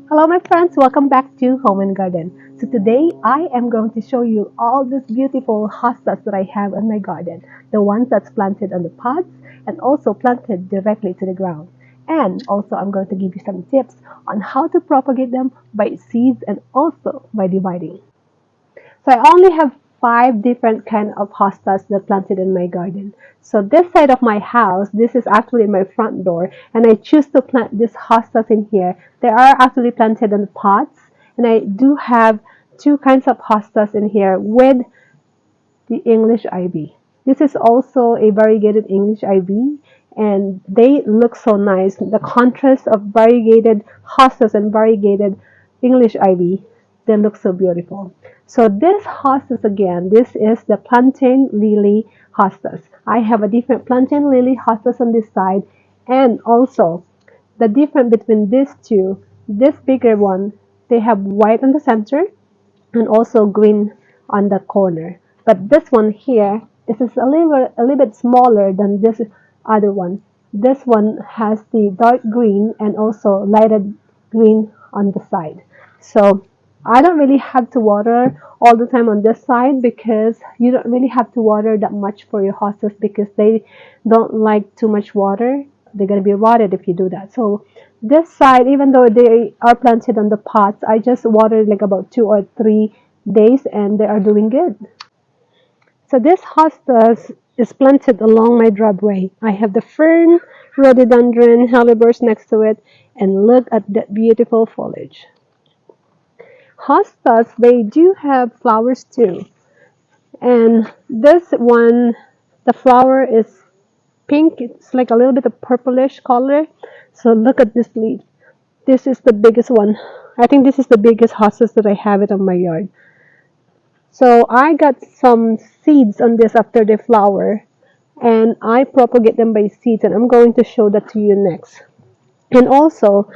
Hello my friends, welcome back to Home and Garden. So today I am going to show you all these beautiful hostas that I have in my garden. The ones that's planted on the pots and also planted directly to the ground. And also I'm going to give you some tips on how to propagate them by seeds and also by dividing. So I only have five different kind of hostas that planted in my garden. So this side of my house, this is actually my front door, and I choose to plant these hostas in here. They are actually planted in pots, and I do have two kinds of hostas in here with the English ivy. This is also a variegated English ivy, and they look so nice. The contrast of variegated hostas and variegated English ivy, they look so beautiful. So this hostas again, this is the plantain lily hostas. I have a different plantain lily hostas on this side, and also the difference between these two, this bigger one, they have white on the center and also green on the corner. But this one here is a little bit smaller than this other one. This one has the dark green and also lighted green on the side. So I don't really have to water all the time on this side because you don't really have to water that much for your hostas because they don't like too much water. They're going to be rotted if you do that. So this side, even though they are planted on the pots, I just watered like about 2 or 3 days and they are doing good. So this hostas is planted along my driveway. I have the fern, rhododendron, hellebores next to it, and look at that beautiful foliage. Hostas, they do have flowers too. And this one, the flower is pink. It's like a little bit of purplish color. So look at this leaf. This is the biggest one. I think this is the biggest hostas that I have it on my yard. So I got some seeds on this after they flower and I propagate them by seeds and I'm going to show that to you next. And also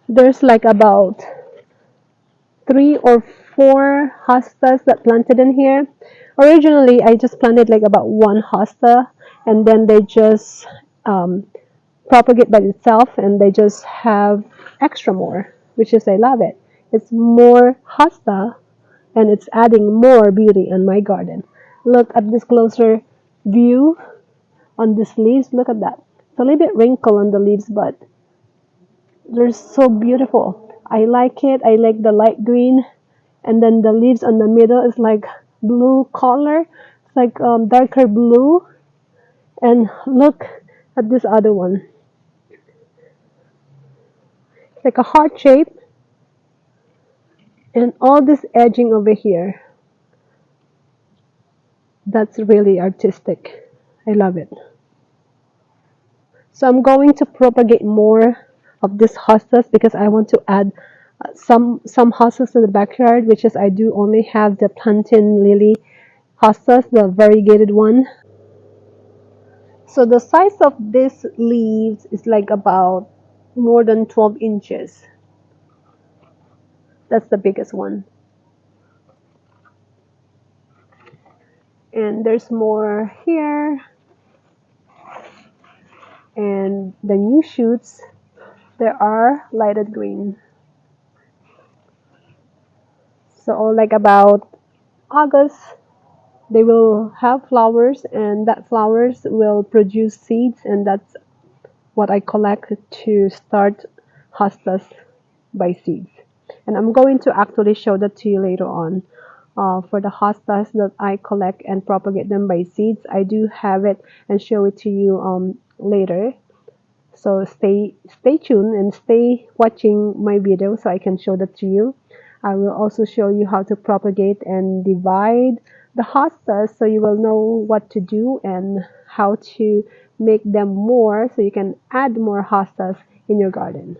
there's like about 3 or 4 hostas that planted in here. Originally I just planted like about one hosta and then they just propagate by itself and they just have extra more, which is I love it. It's more hosta and it's adding more beauty in my garden. Look at this closer view on these leaves. Look at that. It's a little bit wrinkle on the leaves, but they're so beautiful. I like it. I like the light green, and then the leaves on the middle is like blue color. It's like darker blue. And look at this other one. It's like a heart shape, and all this edging over here. That's really artistic. I love it. So I'm going to propagate more of this hostas because I want to add some hostas in the backyard, which is I do only have the plantain lily hostas, the variegated one. So the size of these leaves is like about more than 12 inches. That's the biggest one. And there's more here. And the new shoots, there are lighted green. So like about August, they will have flowers and that flowers will produce seeds and that's what I collect to start hostas by seeds. And I'm going to actually show that to you later on. For the hostas that I collect and propagate them by seeds, I do have it and show it to you later. So stay tuned and stay watching my video so I can show that to you. I will also show you how to propagate and divide the hostas so you will know what to do and how to make them more so you can add more hostas in your garden.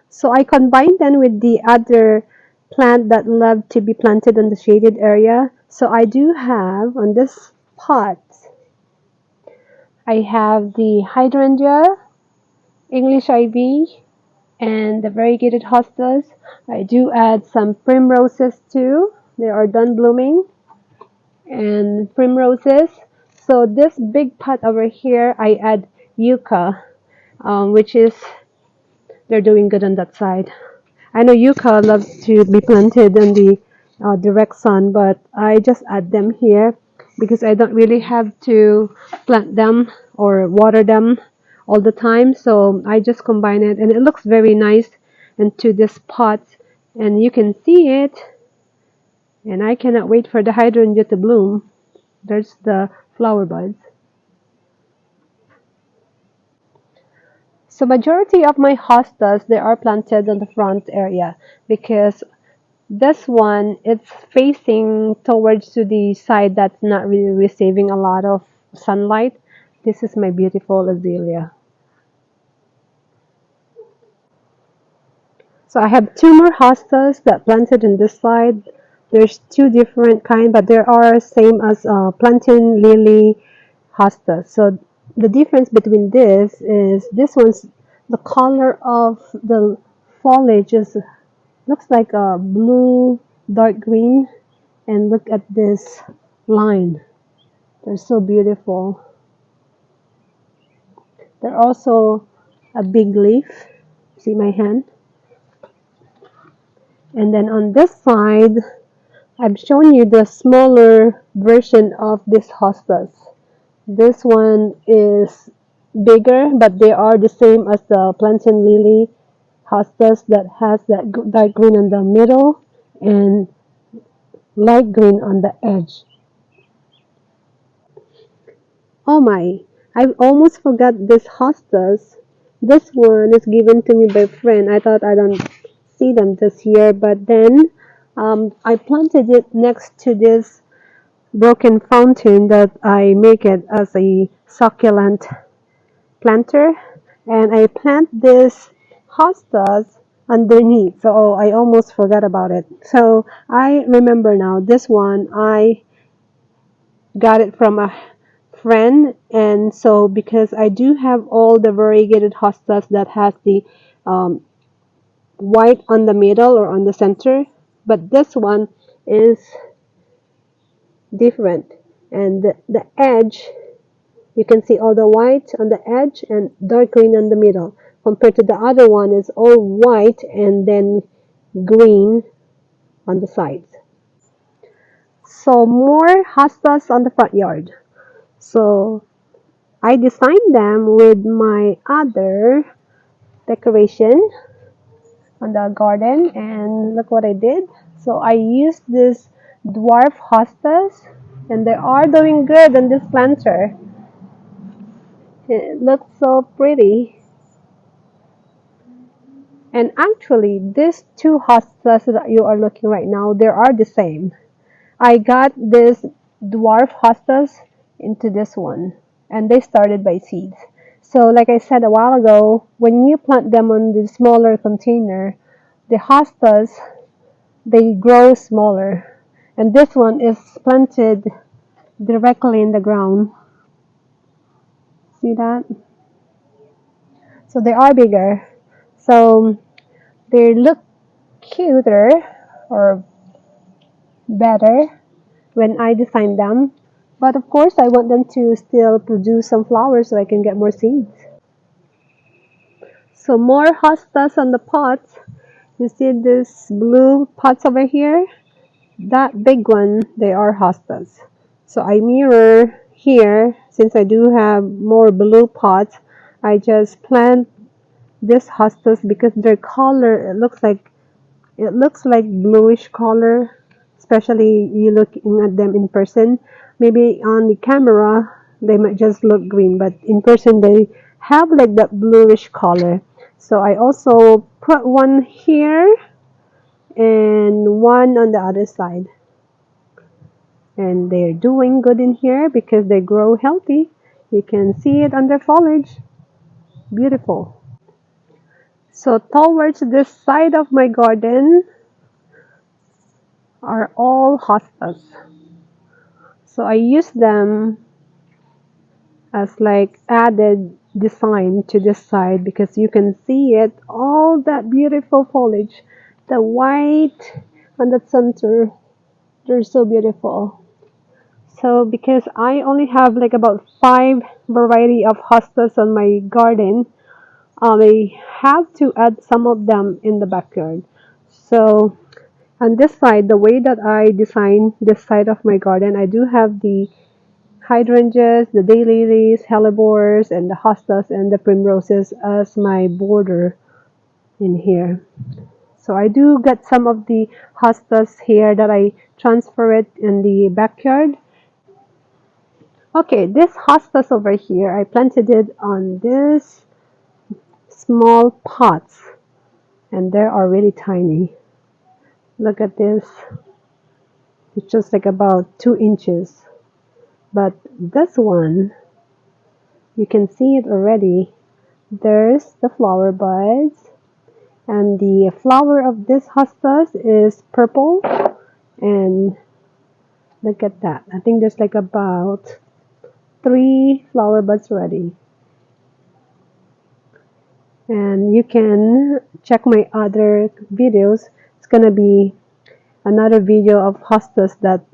So I combine them with the other plant that love to be planted in the shaded area. So I do have on this pot, I have the hydrangea, English ivy, and the variegated hostas. I do add some primroses too. They are done blooming and primroses. So this big pot over here, I add yucca, which is they're doing good on that side. I know yucca loves to be planted in the direct sun, but I just add them here because I don't really have to plant them or water them all the time. So I just combine it, and it looks very nice into this pot, and you can see it. And I cannot wait for the hydrangea to bloom. There's the flower buds. So majority of my hostas, they are planted on the front area because this one, it's facing towards to the side that's not really receiving a lot of sunlight. This is my beautiful azalea. So I have two more hostas that planted in this side. There's two different kind, but there are same as plantain lily hostas. So the difference between this is this one's the color of the foliage is looks like a blue, dark green, and look at this line. They're so beautiful. They're also a big leaf. See my hand? And then on this side, I've shown you the smaller version of this hostas. This one is bigger, but they are the same as the plantain lily hostas that has that dark green on the middle and light green on the edge. Oh my, I almost forgot this hostas. This one is given to me by a friend. I thought I don't see them this year, but then I planted it next to this broken fountain that I make it as a succulent planter, and I plant this hostas underneath. So I almost forgot about it. So I remember now. This one I got it from a friend, and so because I do have all the variegated hostas that has the um, white on the middle or on the center, but this one is different, and the edge, you can see all the white on the edge and dark green on the middle, compared to the other one is all white and then green on the sides. So more hostas on the front yard. So I designed them with my other decoration on the garden, and look what I did. So I used this dwarf hostas, and they are doing good on this planter. It looks so pretty. And actually, these two hostas that you are looking right now, they are the same. I got this dwarf hostas into this one, and they started by seeds. So like I said a while ago, when you plant them on the smaller container, the hostas, they grow smaller. And this one is planted directly in the ground. See that? So they are bigger. So they look cuter or better when I design them. But of course, I want them to still produce some flowers so I can get more seeds. So more hostas on the pots. You see this blue pots over here? That big one, they are hostas. So I mirror here, since I do have more blue pots, I just plant this hostas because their color, it looks like bluish color, especially you looking at them in person. Maybe on the camera they might just look green, but in person they have like that bluish color. So I also put one here and one on the other side, and they're doing good in here because they grow healthy. You can see it under foliage. Beautiful. So towards this side of my garden are all hostas. So I use them as like added design to this side because you can see it, all that beautiful foliage, the white on the center, they're so beautiful. So because I only have like about 5 variety of hostas on my garden, I have to add some of them in the backyard. So on this side, the way that I design this side of my garden, I do have the hydrangeas, the daylilies, hellebores, and the hostas and the primroses as my border in here. So I do get some of the hostas here that I transfer it in the backyard. Okay, this hostas over here, I planted it on this small pots, and they are really tiny. Look at this. It's just like about 2 inches. But this one, you can see it already. There's the flower buds, and the flower of this hostas is purple. And look at that. I think there's like about 3 flower buds already. And you can check my other videos. It's gonna be another video of hostas that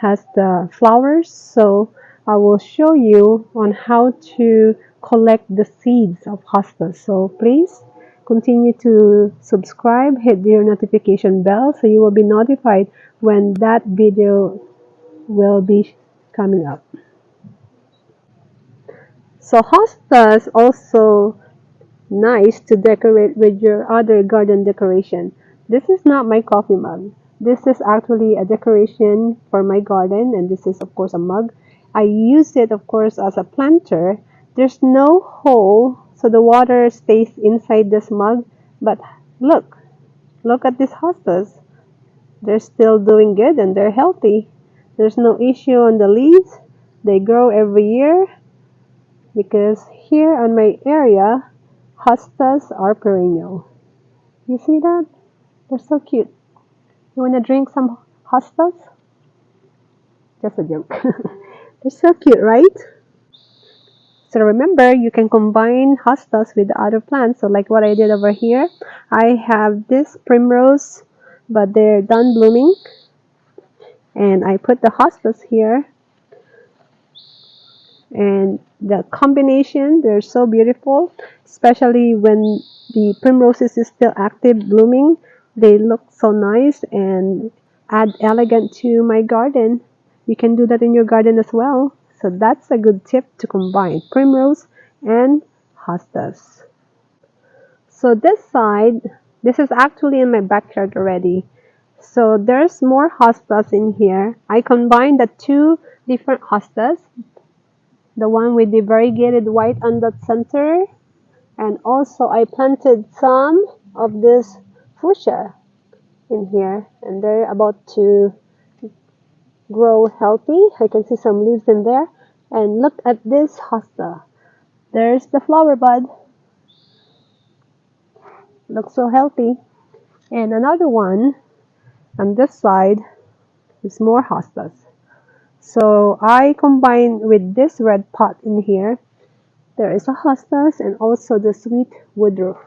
has the flowers. So I will show you on how to collect the seeds of hostas. So please continue to subscribe, hit your notification bell so you will be notified when that video will be coming up. So hostas also nice to decorate with your other garden decoration. This is not my coffee mug. This is actually a decoration for my garden, and this is of course a mug. I use it of course as a planter. There's no hole, so the water stays inside this mug. But look at these hostas. They're still doing good and they're healthy. There's no issue on the leaves. They grow every year because here on my area, hostas are perennial. You see that? They're so cute. You want to drink some hostas? Just a joke. They're so cute, right? So remember, you can combine hostas with other plants. So like what I did over here, I have this primrose, but they're done blooming. And I put the hostas here. And the combination, they're so beautiful, especially when the primroses is still active blooming. They look so nice and add elegant to my garden. You can do that in your garden as well. So that's a good tip to combine primrose and hostas. So this side, this is actually in my backyard already. So there's more hostas in here. I combined the 2 different hostas, the one with the variegated white on the center, and also I planted some of this fuchsia in here, and they're about to grow healthy. I can see some leaves in there, and look at this hosta. There's the flower bud. Looks so healthy. And another one on this side is more hostas. So I combine with this red pot in here. There is a hostas and also the sweet woodruff.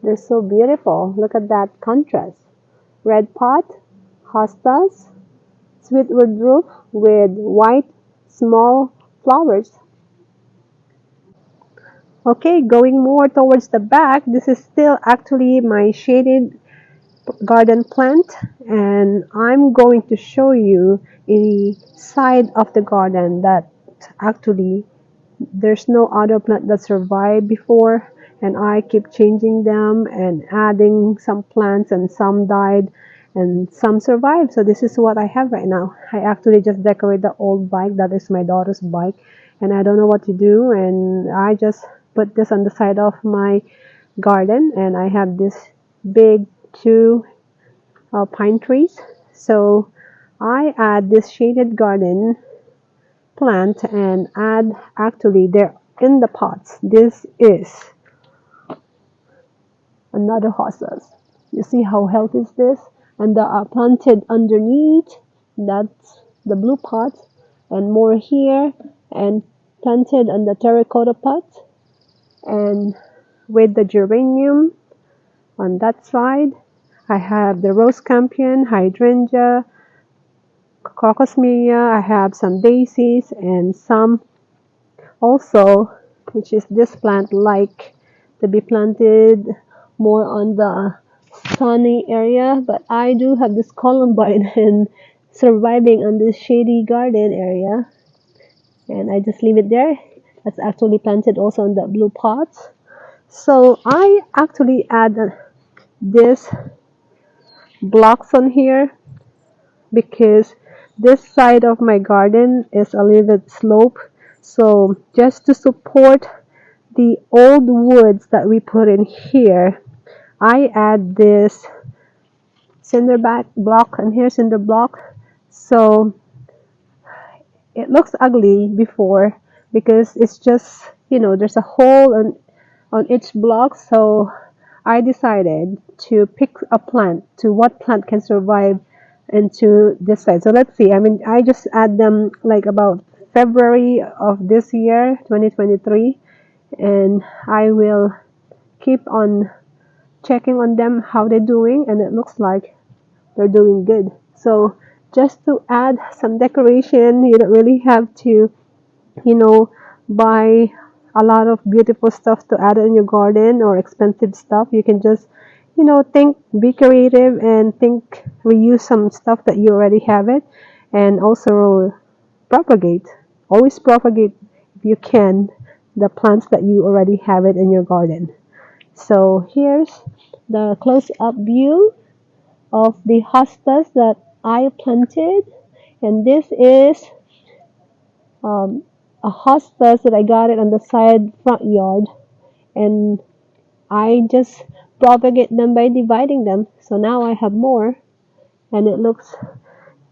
They're so beautiful. Look at that contrast. Red pot, hostas, sweet woodruff with white small flowers. Okay, going more towards the back, this is still actually my shaded garden plant, and I'm going to show you a side of the garden that actually there's no other plant that survived before, and I keep changing them and adding some plants, and some died and some survived. So this is what I have right now. I actually just decorate the old bike. That is my daughter's bike, and I don't know what to do, and I just put this on the side of my garden, and I have this big 2 pine trees. So I add this shaded garden plant and add, actually they're in the pots. This is another hostas. You see how healthy is this? And they are planted underneath. That's the blue pot, and more here, and planted on the terracotta pot, and with the geranium on that side. I have the rose campion, hydrangea, crocosmia. I have some daisies and some also which is this plant, like to be planted more on the sunny area, but I do have this columbine and surviving on this shady garden area, and I just leave it there. That's actually planted also in the blue pots. So I actually add this blocks on here because this side of my garden is a little bit slope, so just to support the old woods that we put in here, I add this cinder block, and here's cinder block. So it looks ugly before because it's just, there's a hole on each block. So I decided to pick a plant to what plant can survive into this side. So let's see. I mean, I just add them like about February of this year, 2023, and I will keep on checking on them how they're doing, and it looks like they're doing good. So just to add some decoration, you don't really have to, you know, buy a lot of beautiful stuff to add in your garden or expensive stuff. You can just, think, be creative and think, reuse some stuff that you already have it, and also propagate. Always propagate if you can the plants that you already have it in your garden. So here's the close-up view of the hostas that I planted, and this is um, a hostas that I got it on the side front yard, and I just propagate them by dividing them. So now I have more, and it looks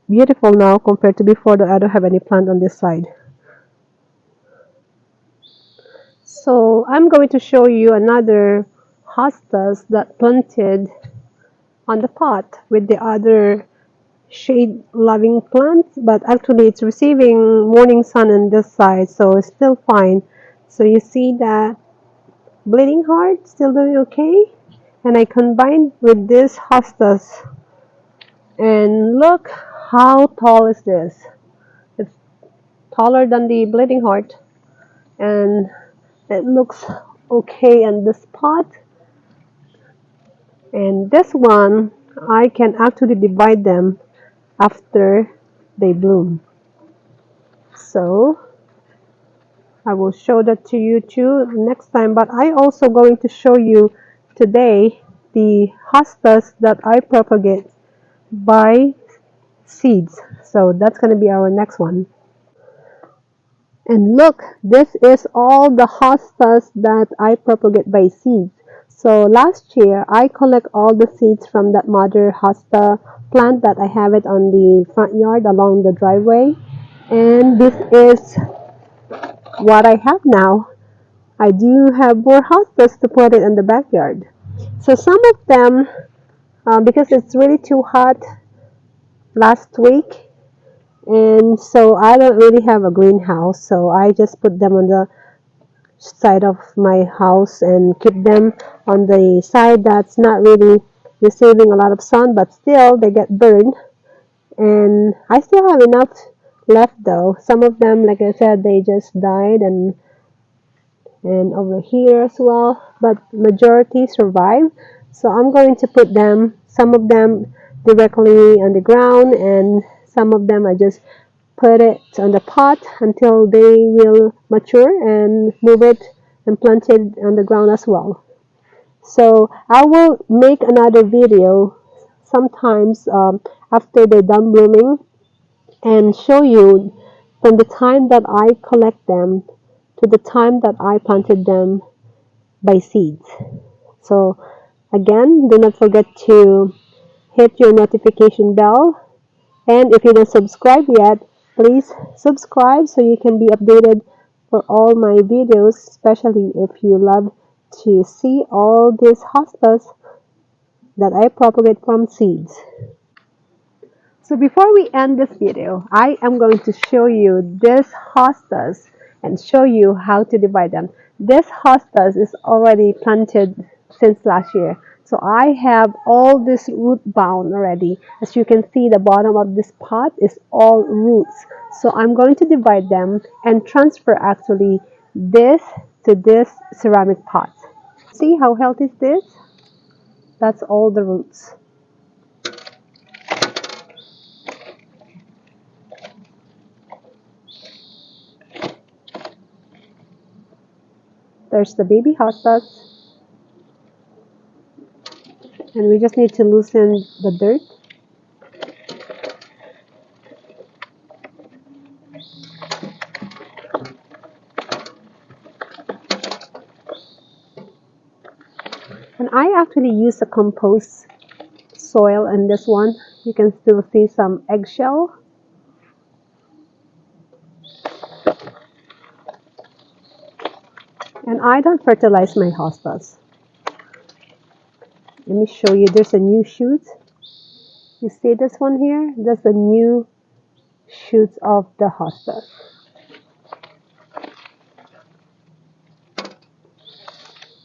beautiful now compared to before that I don't have any plant on this side. So I'm going to show you another hostas that planted on the pot with the other shade loving plants, but actually it's receiving morning sun on this side, so it's still fine. So you see that bleeding heart still doing okay, and I combined with this hostas, and look how tall is this. It's taller than the bleeding heart, and it looks okay in this pot. And this one I can actually divide them after they bloom. So I will show that to you too next time, but I also going to show you today the hostas that I propagate by seeds. So that's going to be our next one. And look, this is all the hostas that I propagate by seeds. So last year I collect all the seeds from that mother hosta plant that I have it on the front yard along the driveway, and this is what I have now. I do have more hostas to put it in the backyard. So some of them, because it's really too hot last week, and so I don't really have a greenhouse, so I just put them on the side of my house and keep them on the side that's not really receiving a lot of sun, but still they get burned. And I still have enough left though. Some of them, like I said, they just died, and over here as well, but majority survive. So I'm going to put them, some of them directly on the ground, and some of them I just put it on the pot until they will mature and move it and plant it on the ground as well. So I will make another video sometimes after they're done blooming and show you from the time that I collect them to the time that I planted them by seeds. So again, do not forget to hit your notification bell, and if you don't subscribe yet, please subscribe so you can be updated for all my videos, especially if you love to see all these hostas that I propagate from seeds. So before we end this video, I am going to show you this hostas and show you how to divide them. This hostas is already planted since last year. So I have all this root bound already. As you can see, the bottom of this pot is all roots. So I'm going to divide them and transfer actually this to this ceramic pot. See how healthy is this? That's all the roots. There's the baby hostas, and we just need to loosen the dirt. And I actually use a compost soil in this one. You can still see some eggshell. And I don't fertilize my hostas. Let me show you. There's a new shoot. You see this one here? That's the new shoots of the hostas.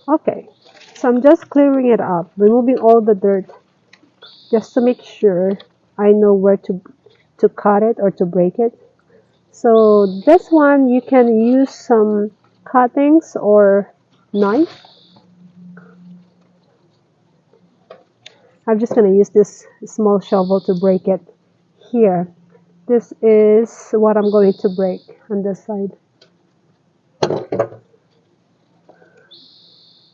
Okay, so I'm just clearing it up, removing all the dirt, just to make sure I know where to cut it or to break it. So this one you can use some cuttings or knife. I'm just going to use this small shovel to break it here. This is what I'm going to break on this side.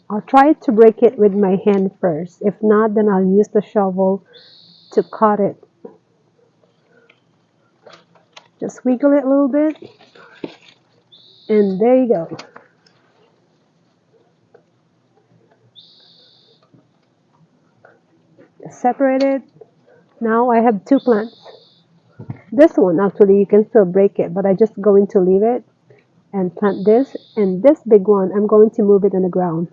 I'll try to break it with my hand first. If not, then I'll use the shovel to cut it. Just wiggle it a little bit. And there you go. Separate it. Now I have two plants. This one actually you can still break it, but I'm just going to leave it and plant this. And this big one, I'm going to move it on the ground.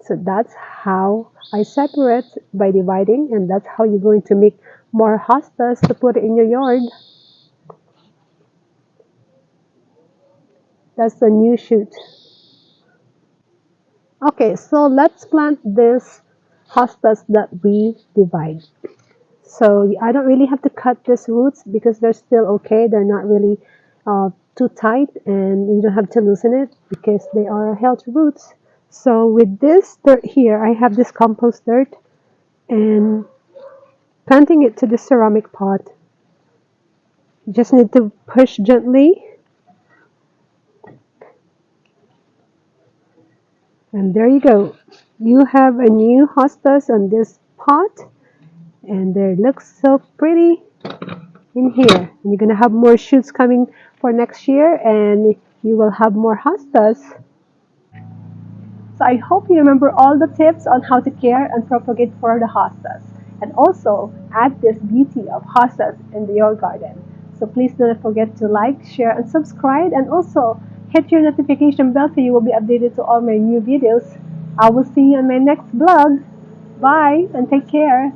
So that's how I separate, by dividing, and that's how you're going to make more hostas to put in your yard. That's the new shoot. Okay, so let's plant this hostas that we divide. So I don't really have to cut these roots because they're still okay. They're not really too tight, and you don't have to loosen it because they are healthy roots. So with this dirt here, I have this compost dirt, and planting it to the ceramic pot. You just need to push gently. And there you go. You have a new hostas on this pot, and they look so pretty in here. And you're gonna have more shoots coming for next year, and you will have more hostas. So I hope you remember all the tips on how to care and propagate for the hostas, and also add this beauty of hostas in your garden. So please do not forget to like, share, and subscribe, and also hit your notification bell so you will be updated to all my new videos. I will see you in my next vlog. Bye and take care.